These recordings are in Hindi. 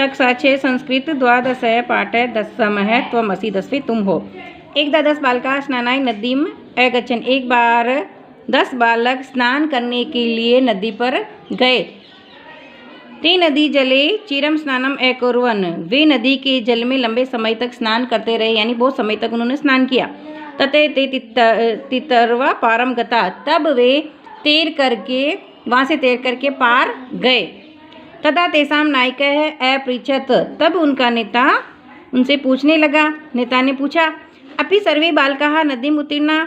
कक्षा 6 संस्कृत द्वादश पाठ दशमः त्वमसि 10वें तुम हो। एकदा 10 बालकाः स्नानाय नदीम् अगच्छन्। एक बार 10 बालक स्नान करने के लिए नदी पर गए। ते नदी जले चिरं स्नानम् अकुर्वन्। वे नदी के जल में लंबे समय तक स्नान करते रहे, यानी बहुत समय तक उन्होंने स्नान किया। तते ते तितर्वा पारम गता। तब वे वहाँ से तैर करके पार गए। तदा तेषां नायकः अपृच्छत्। तब उनका नेता उनसे पूछने लगा। नेता ने पूछा, अपि सर्वे बालकाः नदीम् उत्तीर्णाः।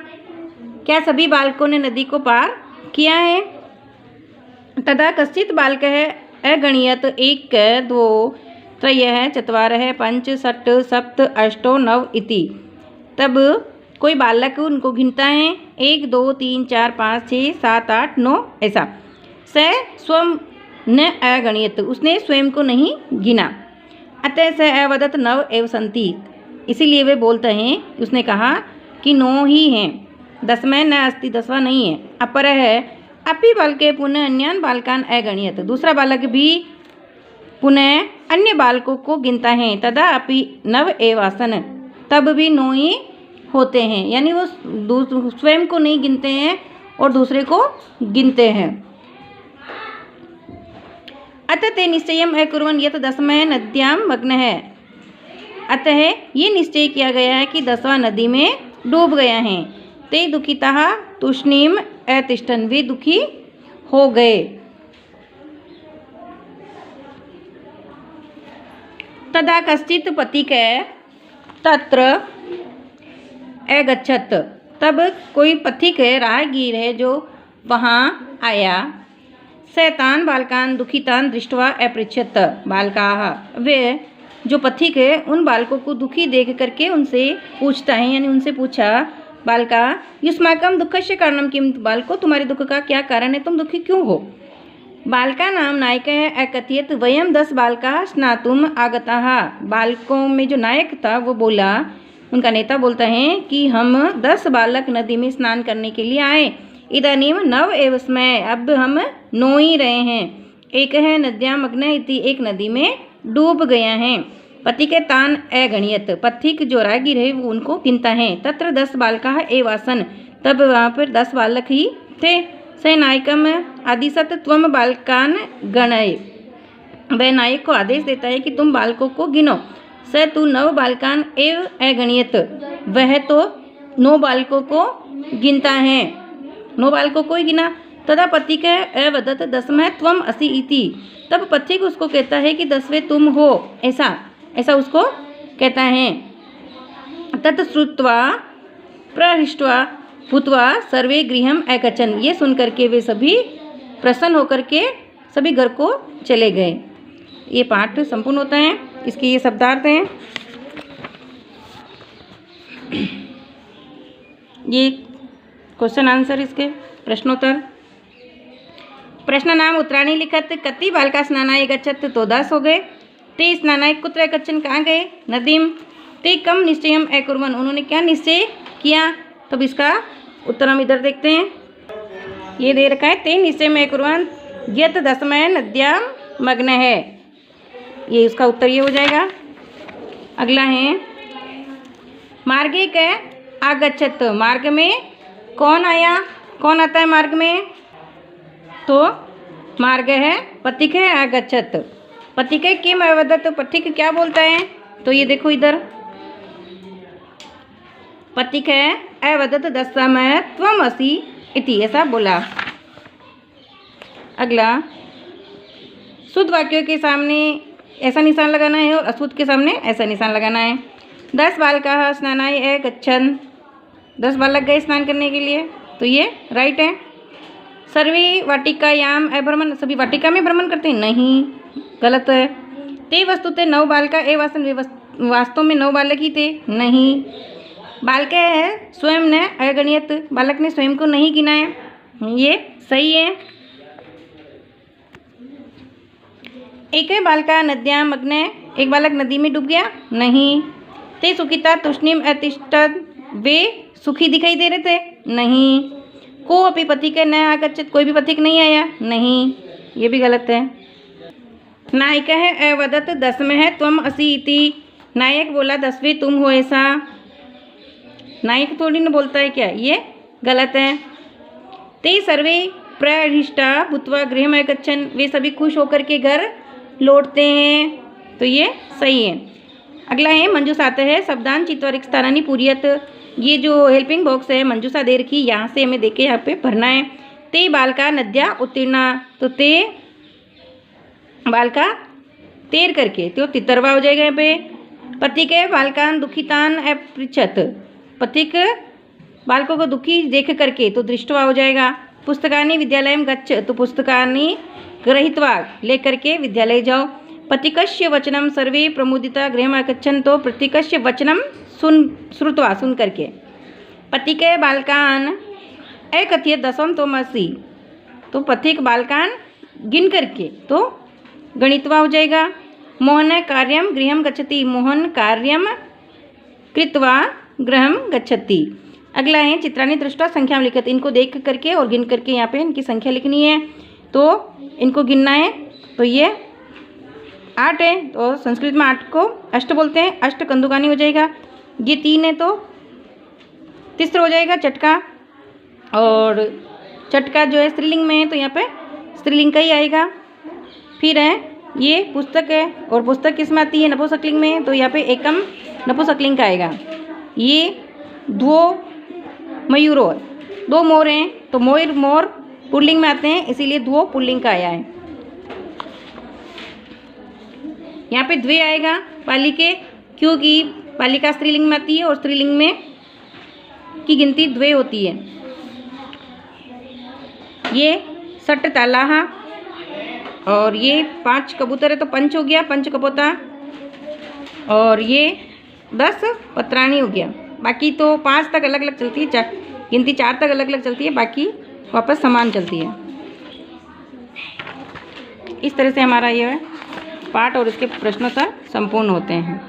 क्या सभी बालकों ने नदी को पार किया है? तदा कश्चित् बालकः अगणयत् 1 2 3 4 5 6 7 8 9 इति। तब कोई बालक उनको गिनता है 1 2 3 4 5 6 7 8 9 ऐसा। स स्वयं न अगणयत्। उसने स्वयं को नहीं गिना। अतः स अवदत् 9 एव सन्ति। इसीलिए वे बोलते हैं, उसने कहा कि 9 ही हैं, 10वां न अस्ति, 10वां नहीं है। अपरः अपि बालके पुनः अन्यान् बालकान् अगणयत्। दूसरा बालक भी पुनः अन्य बालकों को गिनता है। तदा अपि 9 एव आसन्। तब भी 9 ही होते हैं, यानी वो स्वयं को नहीं गिनते हैं और दूसरे को गिनते हैं। अतः ते निश्चयम् अकुर्वन् यत् 10वां नद्यां मग्नः। अतः ये निश्चय किया गया है कि 10वां नदी में डूब गया है। ते दुखिताः तूष्णीम् अतिष्ठन्। वे दुखी हो गए। तदा कश्चित् पथिकः तत्र अगच्छत्। तब कोई पथिक है, राहगीर है, जो वहाँ आया। स तान् बालकान् दुखितान् दृष्ट्वा अपृच्छत्। बालकाः, वे जो पथिक है उन बालकों को दुखी देख करके उनसे पूछता है, यानी उनसे पूछा, बालका युष्माकं दुःखस्य कारणं किं। बालको, तुम्हारे दुख का क्या कारण है, तुम दुखी क्यों हो? बालका नाम नायकः अकथयत् वयं 10 बालकाः स्नातुम् आगताः। बालकों में जो नायक था वो बोला, उनका नेता बोलता है कि हम 10 बालक नदी में स्नान करने के लिए आए। इदानीं 9 एव स्मः। अब हम 9 ही रहे हैं। एकः नद्यां मग्नः इति। एक नदी में डूब गया है। पथिकः तान् अगणयत्। पथिक जो राहगीर है वो उनको गिनता है। तत्र 10 बालकाः एव आसन्। तब वहाँ पर 10 बालक ही थे। स नायकम् आदिशत् त्वं बालकान् गणय। वह नायक को आदेश देता है कि तुम बालकों को गिनो। स तु 9 बालकान् एव अगणयत्। वह तो 9 बालकों को गिनता है, 9 बालकों को ही गिना। तदा पथिकः अवदत् 10वां त्वम् असि इति। तब पथिक उसको कहता है कि 10वें तुम हो, ऐसा उसको कहता है। तत् श्रुत्वा प्रहृष्ट्वा भूत्वा सर्वे गृहम् अगच्छन्। ये सुन करके वे सभी प्रसन्न होकर के सभी घर को चले गए। ये पाठ संपूर्ण होता है। इसके ये शब्दार्थ हैं। ये क्वेश्चन आंसर, इसके प्रश्नोत्तर। प्रश्न नाम उत्तराणि लिखत। कति बालका स्नानाय गच्छत्। तो 10 हो गए। ते स्नानाय कुत्र गच्छन्। कहाँ गए? नदीम। ते कम निश्चयम् अकुर्वन्। उन्होंने क्या निश्चय किया? तब इसका उत्तर हम इधर देखते हैं। ये दे रखा है, ते निश्चयम् अकुर्वन् यत् 10वां नद्यां मग्नः है। ये उसका उत्तर ये हो जाएगा। अगला है मार्गे क आगच्छत्। मार्ग में कौन आया? कौन आता है मार्ग में? तो मार्ग है पथिक है आगच्छत्। पथिक किम अवदत्। पथिक क्या बोलता है? तो ये देखो इधर, पथिक अवदत् 10वां त्वम् असि इति, ऐसा बोला। अगला शुद्ध वाक्यों के सामने ऐसा निशान लगाना है और अशुद्ध के सामने ऐसा निशान लगाना है। 10 बालकाः स्नानाय अगच्छन्। 10 बालक गए स्नान करने के लिए, तो ये राइट है। सर्वे वाटिकायाम अभ्रमण। सभी वाटिका में भ्रमण करते हैं, नहीं, गलत है। ते वस्तुतः 9 बालका एव आसन्। वे वास्तव में 9 बालक ही थे, नहीं। बालक है स्वयं न अगणयत्। बालक ने स्वयं को नहीं गिना है, ये सही है। एक बालका नद्यां मग्नः। एक बालक नदी में डूब गया, नहीं। ते सुखिता तूष्णीम् अतिष्ठत्। वे सुखी दिखाई दे रहे थे, नहीं। को अपि पथिक न आगच्छत्। कोई भी पथिक नहीं आया, नहीं, ये भी गलत है। नायकः अवदत् दशमः त्वम् असि इति। नायक बोला 10वें तुम हो ऐसा। नायक थोड़ी ना बोलता है क्या, ये गलत है। ते सर्वे प्रहृष्टा भूत्वा गृहम् गच्छन्, वे सभी खुश होकर के घर लौटते हैं, तो ये सही है। अगला है मंजूषात है शब्दान चित्वारिक स्थानानि पूरियत। ये जो हेल्पिंग बॉक्स है मंजूषा दे रखी, यहाँ से हमें देखे यहाँ पे भरना है। ते बालका नद्या उत्तीर्णा, तो ते बालका तैर करके, तो तितरवा हो जाएगा यहाँ पे। पथिक बालकान दुखितान अपृच्छत, पथिक बालकों को दुखी देख करके, तो दृष्टवा हो जाएगा। पुस्तकानि विद्यालय में गच्छ, तो पुस्तकानि गृहीत्वा लेकर के विद्यालय जाओ। पथिकस्य वचनम सर्वे प्रमुदिता गृहम् गच्छन्, तो पथिकस्य वचनम श्रुत्वा सुन करके। पथिके बालकान अकथयत् दशम त्वमसि, तो पथिक बालकान गिन करके, तो गणितवा हो जाएगा। मोहन कार्यम गृहम् गच्छति, मोहन कार्यम कृत्वा गृहम् गच्छति। अगला है चित्राणि दृष्ट्वा संख्या में लिखत, इनको देख करके और गिन करके यहाँ पे इनकी संख्या लिखनी है, तो इनको गिनना है। तो ये 8 है, तो संस्कृत में 8 को अष्ट बोलते हैं, अष्ट कंदुकानी हो जाएगा। ये 3 है तो तीसरा हो जाएगा चटका, और चटका जो है स्त्रीलिंग में है, तो यहाँ पे स्त्रीलिंग का ही आएगा। फिर है ये पुस्तक है, और पुस्तक किस में आती है, नपुंसकलिंग में, तो यहाँ पे एकम नपुंसकलिंग का आएगा। ये द्वो मयूरो, 2 मोर हैं, तो मोर पुल्लिंग में आते हैं, इसीलिए द्वो पुल्लिंग का आया है। यहाँ पे द्वे आएगा पालिके, क्योंकि पालिका स्त्रीलिंग में आती है और स्त्रीलिंग में की गिनती द्वे होती है। ये सट तालाहा, और ये 5 कबूतर है तो पंच हो गया, पंच कपोता, और ये 10 पत्राणी हो गया। बाकी तो 5 तक अलग अलग चलती है, गिनती 4 तक अलग अलग चलती है, बाकी वापस समान चलती है। इस तरह से हमारा यह पाठ और इसके प्रश्नोत्तर संपूर्ण होते हैं।